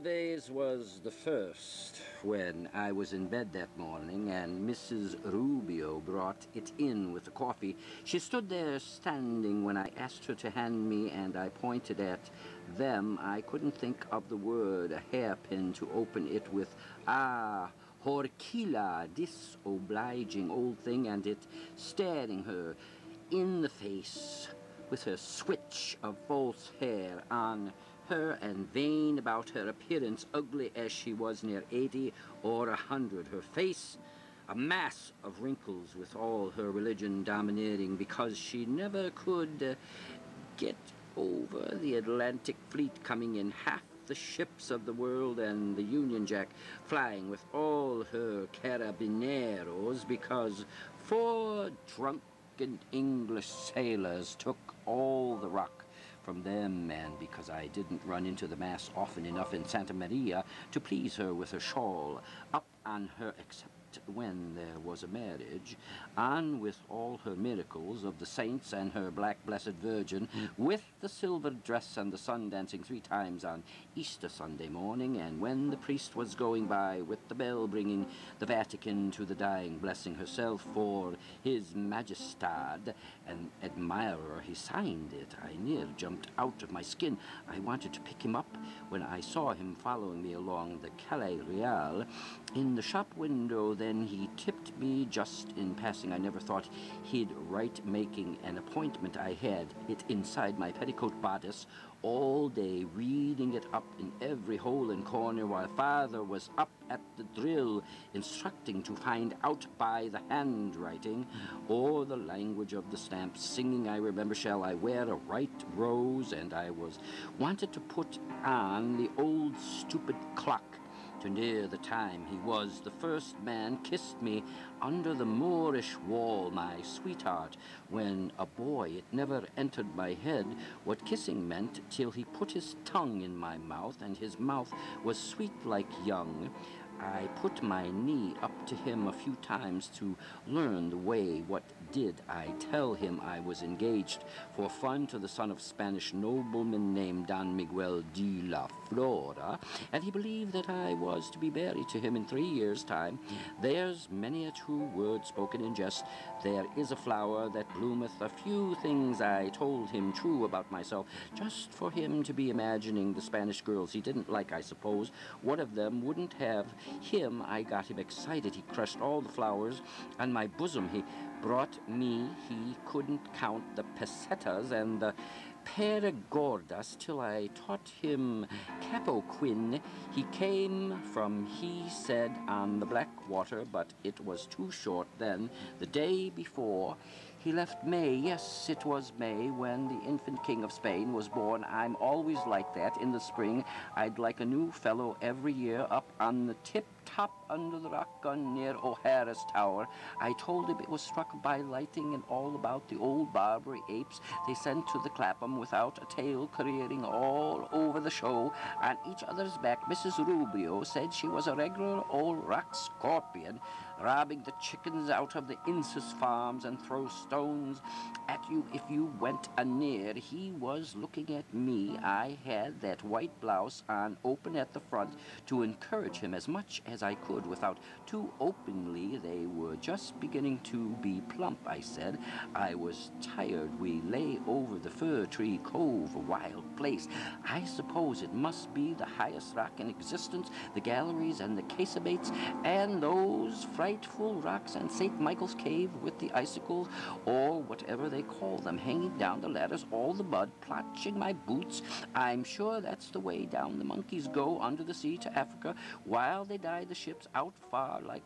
Days was the first when I was in bed that morning and Mrs. Rubio brought it in with the coffee. She stood there standing when I asked her to hand me, and I pointed at them. I couldn't think of the word, a hairpin to open it with. Ah, Horkila, this obliging old thing, and it staring her in the face with her switch of false hair on her and vain about her appearance, ugly as she was near 80 or 100. Her face a mass of wrinkles, with all her religion domineering, because she never could get over the Atlantic fleet coming in, half the ships of the world, and the Union Jack flying with all her carabineros, because 4 drunken English sailors took all the rock from them, and because I didn't run into the Mass often enough in Santa Maria to please her with her shawl up on her, except when there was a marriage, on with all her miracles of the saints and her black blessed Virgin, with the silver dress and the sun dancing 3 times on Easter Sunday morning, and when the priest was going by with the bell bringing the Vatican to the dying, blessing herself for his Majestad, an admirer, he signed it. I near jumped out of my skin. I wanted to pick him up when I saw him following me along the Calais Real in the shop window. Then he tipped me just in passing. I never thought he'd write making an appointment. I had it inside my petticoat bodice all day, reading it up in every hole and corner, while Father was up at the drill, instructing to find out by the handwriting or the language of the stamps, singing, I remember, shall I wear a white rose? And I wanted to put on the old stupid clock to near the time he was. The first man kissed me under the Moorish wall, my sweetheart. When a boy, it never entered my head what kissing meant till he put his tongue in my mouth, and his mouth was sweet like young. I put my knee up to him a few times to learn the way. What did I tell him? I was engaged for fun to the son of Spanish nobleman named Don Miguel de la Flora, and he believed that I was to be married to him in 3 years' time. There's many a true word spoken in jest. There is a flower that bloometh. A few things I told him true about myself, just for him to be imagining the Spanish girls he didn't like, I suppose. One of them wouldn't have him. I got him excited. He crushed all the flowers on my bosom. He brought me, he couldn't count the pesetas and the perigordas till I taught him capoquin. He came from, he said, on the black water, but it was too short then. The day before he left May, yes, it was May, when the infant king of Spain was born. I'm always like that in the spring. I'd like a new fellow every year up on the tip-top under the rock gun near O'Hara's Tower. I told him it was struck by lightning, and all about the old Barbary apes they sent to the Clapham without a tail, careering all over the show on each other's back. Mrs. Rubio said she was a regular old rock scorpion, robbing the chickens out of the Insus farms and throw stones at you if you went anear. He was looking at me. I had that white blouse on open at the front to encourage him as much as I could without too openly. They were just beginning to be plump, I said. I was tired. We lay over the fir tree cove, a wild place. I suppose it must be the highest rock in existence, the galleries and the casemates and those frightful rocks, and St. Michael's Cave with the icicles, or whatever they call them, hanging down the ladders, all the mud plotching my boots. I'm sure that's the way down the monkeys go under the sea to Africa, while they die the ships out far like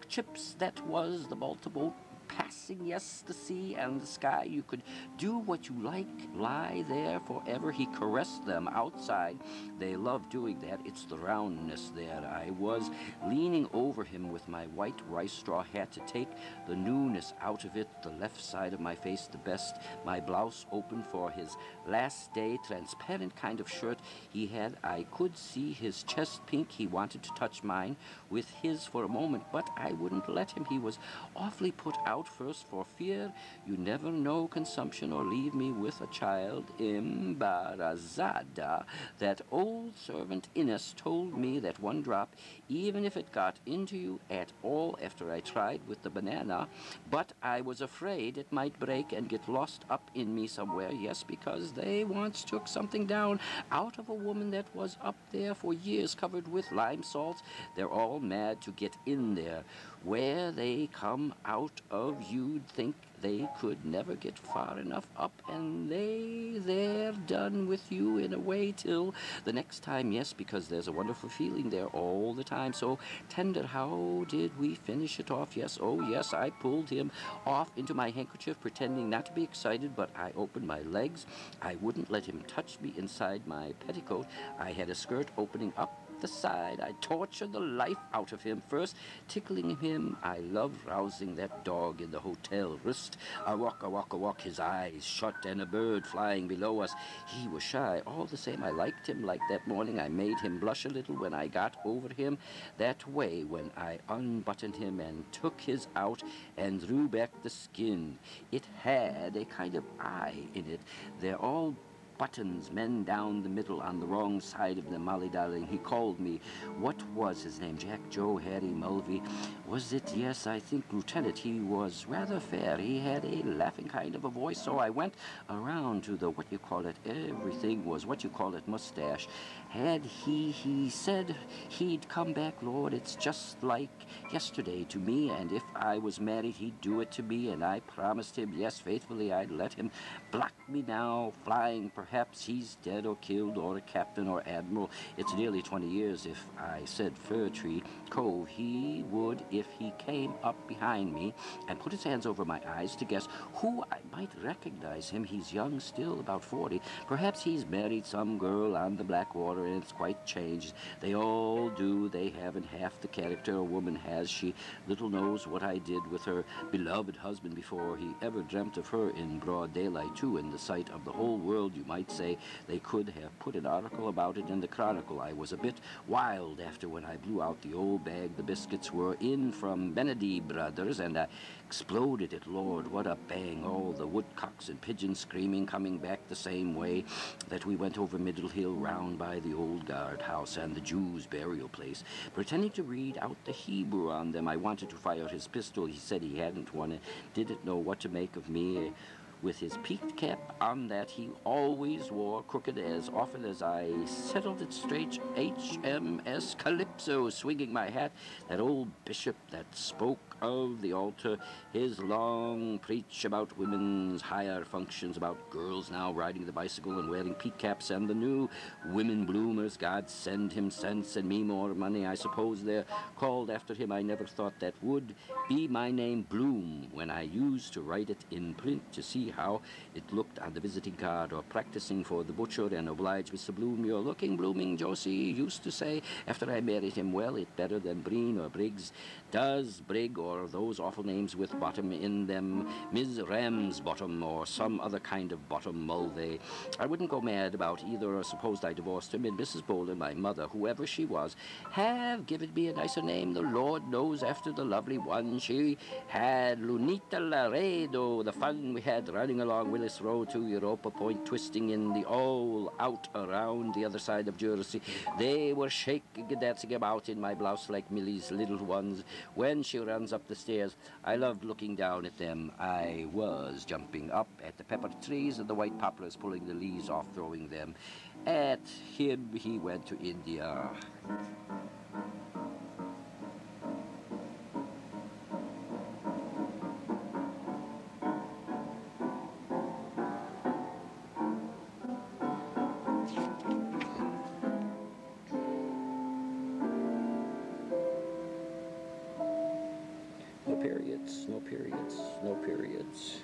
chips. That was the Baltimore passing, yes, the sea and the sky. You could do what you like, lie there forever. He caressed them outside. They love doing that. It's the roundness there. I was leaning over him with my white rice straw hat to take the newness out of it, the left side of my face the best, my blouse open for his last day, transparent kind of shirt he had. I could see his chest pink. He wanted to touch mine with his for a moment, but I wouldn't let him. He was awfully put out out first for fear you never know consumption or leave me with a child embarazada. That old servant Innes told me that one drop, even if it got into you at all after I tried with the banana, but I was afraid it might break and get lost up in me somewhere. Yes, because they once took something down out of a woman that was up there for years covered with lime salts. They're all mad to get in there. Where they come out of, you'd think they could never get far enough up, and they're done with you in a way till the next time. Yes, because there's a wonderful feeling there all the time, so tender. How did we finish it off? Yes, oh yes, I pulled him off into my handkerchief, pretending not to be excited, but I opened my legs. I wouldn't let him touch me inside my petticoat. I had a skirt opening up the side. I tortured the life out of him, first tickling him. I loved rousing that dog in the hotel. Wrist, a walk, his eyes shut, and a bird flying below us. He was shy. All the same, I liked him like that morning. I made him blush a little when I got over him that way, when I unbuttoned him and took his out and drew back the skin. It had a kind of eye in it. They're all buttons, men down the middle on the wrong side of them. Molly, darling, he called me. What was his name? Jack, Joe, Harry, Mulvey. Was it? Yes, I think Lieutenant. He was rather fair. He had a laughing kind of a voice, so I went around to the, what you call it, everything was, what you call it, mustache. Had he said he'd come back, Lord, it's just like yesterday to me, and if I was married, he'd do it to me, and I promised him, yes, faithfully, I'd let him block me now, flying. Perhaps he's dead or killed, or a captain or admiral. It's nearly 20 years. If I said Fir Tree Cove, he would, if he came up behind me and put his hands over my eyes to guess who I might recognize him. He's young still, about 40. Perhaps he's married some girl on the Blackwater, and it's quite changed. They all do. They haven't half the character a woman has. She little knows what I did with her beloved husband before he ever dreamt of her in broad daylight, too, in the sight of the whole world, you might say. They could have put an article about it in the Chronicle. I was a bit wild after when I blew out the old bag the biscuits were in from Benedy Brothers, and I exploded it. Lord, what a bang. All the woodcocks and pigeons screaming, coming back the same way that we went over Middle Hill round by the old guardhouse and the Jews' burial place, pretending to read out the Hebrew on them. I wanted to fire his pistol. He said he hadn't one and didn't know what to make of me. With his peaked cap on that he always wore, crooked as often as I settled it straight, HMS Calypso, swinging my hat, that old bishop that spoke of the altar, his long preach about women's higher functions, about girls now riding the bicycle and wearing peak caps, and the new women bloomers. God send him sense and me more money. I suppose they're called after him. I never thought that would be my name, Bloom, when I used to write it in print to see how it looked on the visiting card, or practicing for the butcher and oblige Mr. Bloom. You're looking blooming, Josie used to say after I married him. Well, it better than Breen or Briggs. Does Brig, or those awful names with bottom in them, Ms. Ramsbottom, or some other kind of bottom, Mulvey. I wouldn't go mad about either, or supposed I divorced him, and Mrs. Boland, my mother, whoever she was, have given me a nicer name, the Lord knows, after the lovely one she had, Lunita Laredo. The fun we had running along Willis Road to Europa Point, twisting in the all out around the other side of Jersey. They were shaking and dancing about in my blouse like Millie's little ones when she runs up the stairs. I loved looking down at them. I was jumping up at the pepper trees and the white poplars, pulling the leaves off, throwing them at him. He went to India. No periods, no periods, no periods.